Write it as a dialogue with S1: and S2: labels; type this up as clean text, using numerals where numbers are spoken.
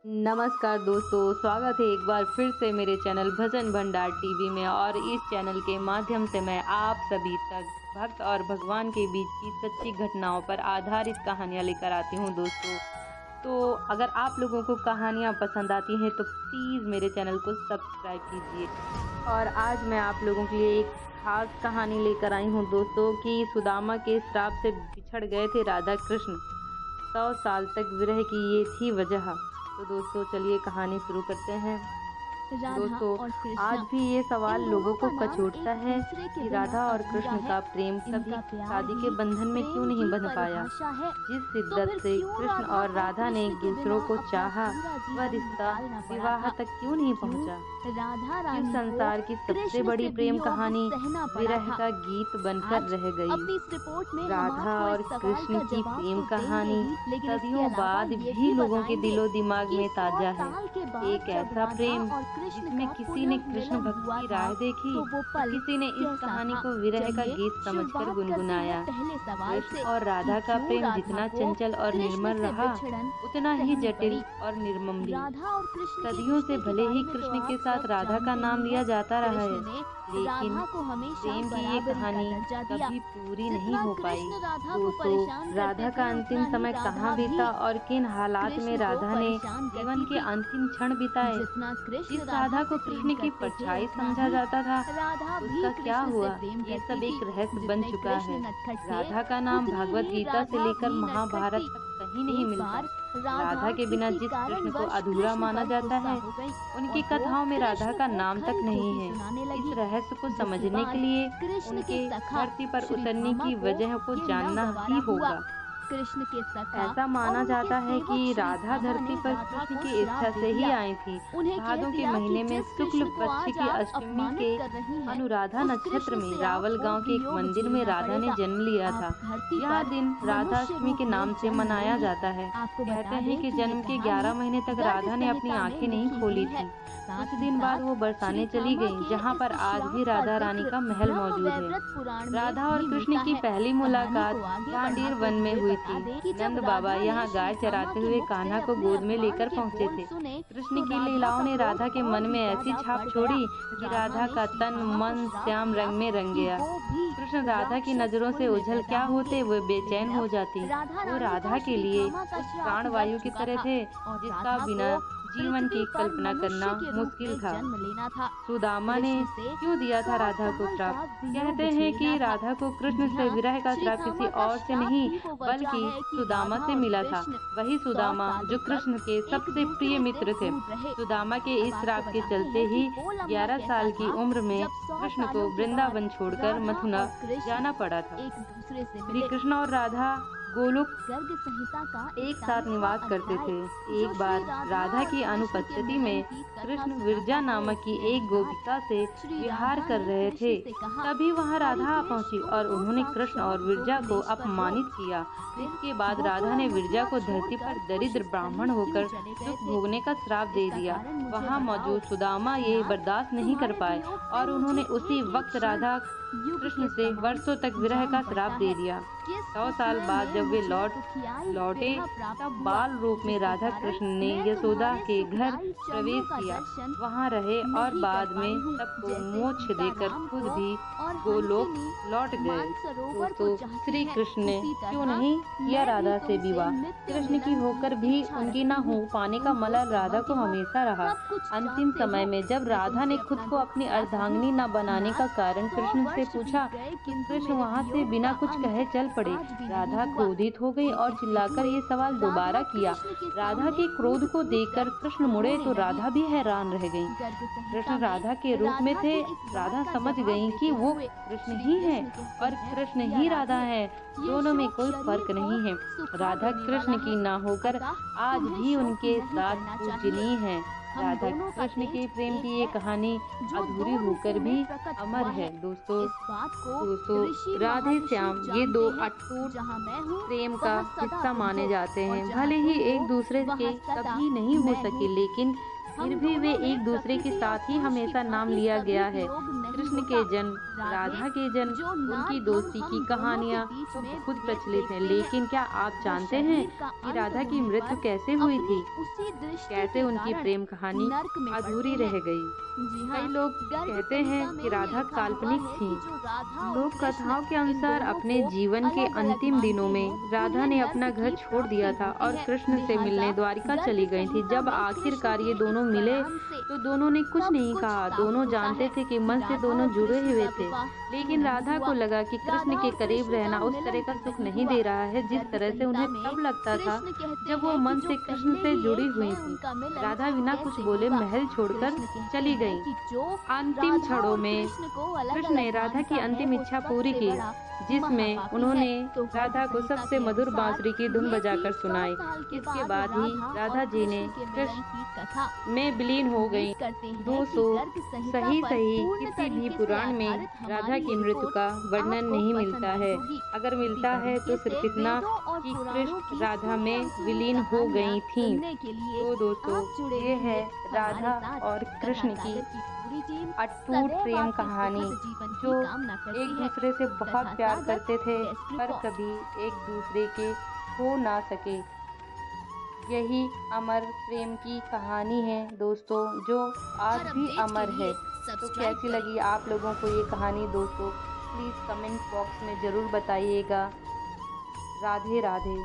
S1: नमस्कार दोस्तों, स्वागत है एक बार फिर से मेरे चैनल भजन भंडार टीवी में। और इस चैनल के माध्यम से मैं आप सभी तक भक्त और भगवान के बीच की सच्ची घटनाओं पर आधारित कहानियाँ लेकर आती हूँ दोस्तों। तो अगर आप लोगों को कहानियाँ पसंद आती हैं तो प्लीज़ मेरे चैनल को सब्सक्राइब कीजिए। और आज मैं आप लोगों के लिए एक खास कहानी लेकर आई हूँ दोस्तों कि सुदामा के श्राप से बिछड़ गए थे राधा कृष्ण। 100 साल तक विरह की ये थी वजह। तो दोस्तों चलिए कहानी शुरू करते हैं। दोस्तों आज भी ये सवाल लोगों को कचोटता है कि राधा और कृष्ण का प्रेम कभी शादी के बंधन में क्यों नहीं बंध पाया। जिस शिद्दत से कृष्ण और राधा ने एक दूसरों को चाहा, वह रिश्ता विवाह तक क्यों नहीं पहुंचा। इस संसार की सबसे बड़ी प्रेम कहानी विरह का गीत बनकर रह गई। राधा और कृष्ण की प्रेम कहानी सदियों बाद भी लोगों के दिलो दिमाग में ताजा है। एक ऐसा प्रेम जिसमें किसी ने कृष्ण भक्त की राह देखी, किसी ने इस कहानी को विरह का गीत समझकर गुनगुनाया। कृष्ण और राधा का प्रेम जितना चंचल और निर्मल रहा, उतना ही जटिल और निर्मम भी। सदियों से भले ही कृष्ण के साथ राधा का नाम लिया जाता रहा है, लेकिन प्रेम की ये कहानी कभी पूरी नहीं हो पाई। दोस्तों राधा का अंतिम समय कहाँ बीता और किन हालात में राधा ने जीवन के अंतिम क्षण बिताए। जिस राधा को कृष्ण की परछाई समझा जाता था, उसका क्या हुआ, ये सब एक रहस्य बन चुका है। राधा का नाम भागवत गीता से लेकर महाभारत तक कहीं नहीं मिलता। राधा के बिना जिस कृष्ण को अधूरा माना जाता है, उनकी कथाओं में राधा का नाम तक नहीं है। इस रहस्य को समझने के लिए उनके धरती पर उतरने की वजह को जानना ही होगा। ऐसा माना जाता है कि राधा धरती पर कृष्ण की इच्छा से ही आई थी। भादों के महीने में शुक्ल पक्ष की अष्टमी के अनुराधा नक्षत्र में रावल गांव के एक मंदिर में राधा ने जन्म लिया था। यह दिन राधाष्टमी के नाम से मनाया जाता है। कहते हैं कि जन्म के 11 महीने तक राधा ने अपनी आंखें नहीं खोली थी। कुछ दिन बाद वो बरसाने चली गईं, जहाँ पर आज भी राधा रानी का महल मौजूद है। राधा और कृष्ण की पहली मुलाकात गांडीर वन में हुई थी। नंद बाबा यहाँ गाय चराते हुए कान्हा को गोद में लेकर पहुँचे थे। कृष्ण की लीलाओं ने राधा के मन में ऐसी छाप छोड़ी कि राधा का तन मन श्याम रंग में रंग गया। कृष्ण राधा की नजरों से उछल क्या होते, वो बेचैन हो जाती। वो राधा के लिए उस प्राणवायु की तरह थे जिसका बिना जीवन की कल्पना करना मुश्किल था। सुदामा ने क्यों दिया था राधा को श्राप? कहते हैं कि राधा को कृष्ण से विरह का श्राप किसी और से नहीं बल्कि सुदामा से मिला था। वही सुदामा जो कृष्ण के सबसे प्रिय मित्र थे। सुदामा के इस श्राप के चलते ही 11 साल की उम्र में कृष्ण को वृंदावन छोड़कर मथुरा जाना पड़ा था। श्री कृष्ण और राधा गोलोक एक साथ निवास करते थे। एक बार राधा की अनुपस्थिति में कृष्ण विरजा नामक की एक गोपिका से विहार कर रहे थे। तभी वहां राधा आ पहुंची और उन्होंने कृष्ण और विरजा को अपमानित किया। इसके बाद राधा ने विरजा को धरती पर दरिद्र ब्राह्मण होकर दुख भोगने का श्राप दे दिया। वहां मौजूद सुदामा ये बर्दाश्त नहीं कर पाए और उन्होंने उसी वक्त राधा कृष्ण से वर्षों तक विरह का श्राप दे दिया। 100 साल बाद जब वे लौटे तब बाल रूप में राधा कृष्ण ने यशोदा के घर प्रवेश किया। वहां रहे और बाद में सबको मोक्ष देकर खुद भी गोलोक लौट गए। तो श्री कृष्ण ने क्यों नहीं किया राधा से विवाह? कृष्ण की होकर भी उनकी न हो पाने का मलल राधा को हमेशा रहा। अंतिम समय में जब राधा ने खुद को अपनी अर्धांगिनी न बनाने का कारण कृष्ण से पूछा, कृष्ण वहाँ से बिना कुछ कहे चल पड़े। राधा क्रोधित हो गई और चिल्लाकर ये सवाल दोबारा किया। राधा के क्रोध को देखकर कृष्ण मुड़े तो राधा भी हैरान रह गई। कृष्ण राधा के रूप में थे। राधा समझ गई कि वो कृष्ण ही है और कृष्ण ही राधा है। दोनों में कोई फर्क नहीं है। राधा कृष्ण की ना होकर आज भी उनके साथ पूजनीय है। राधा कृष्ण के प्रेम की ये कहानी अधूरी होकर भी अमर है। दोस्तों राधे श्याम ये दो अटूट प्रेम का हिस्सा माने जाते हैं। भले ही एक दूसरे के कभी नहीं हो सके, लेकिन फिर भी वे एक दूसरे के साथ ही हमेशा नाम लिया गया है। कृष्ण के जन्म राधा के जन्म, उनकी दोस्ती की कहानियाँ तो बहुत प्रचलित हैं, लेकिन क्या आप जानते हैं कि राधा की मृत्यु कैसे हुई थी? कैसे उनकी प्रेम कहानी अधूरी रह गई? कई लोग कहते हैं कि राधा काल्पनिक थी। लोक कथाओं के अनुसार अपने जीवन के अंतिम दिनों में राधा ने अपना घर छोड़ दिया था और कृष्ण से मिलने द्वारिका चली गई थी। जब आखिरकार ये दोनों मिले तो दोनों ने कुछ नहीं कहा। दोनों जानते थे कि मन से दोनों जुड़े हुए थे, लेकिन राधा को लगा कि कृष्ण के करीब रहना उस तरह का सुख नहीं दे रहा है जिस तरह से उन्हें तब लगता था जब वो मन से कृष्ण से जुड़ी हुई थी। राधा बिना कुछ बोले महल छोड़कर चली गई। अंतिम क्षणों में कृष्ण ने राधा की अंतिम इच्छा पूरी की, जिसमें उन्होंने राधा को सबसे मधुर बांसुरी की धुन बजाकर सुनाई। इसके बाद ही राधा जी ने कृष्ण में विलीन हो गई। दोस्तों, सही किसी भी पुराण में राधा की मृत्यु का वर्णन नहीं मिलता है। अगर मिलता है तो सिर्फ इतना कि कृष्ण राधा में विलीन हो गई थीं। तो दोस्तों, ये है राधा और कृष्ण की अटूट प्रेम कहानी, जो एक दूसरे से बहुत प्यार करते थे पर कभी एक दूसरे के हो ना सके। यही अमर प्रेम की कहानी है दोस्तों, जो आज भी अमर है। तो कैसी लगी आप लोगों को ये कहानी दोस्तों? प्लीज़ कमेंट बॉक्स में ज़रूर बताइएगा। राधे राधे।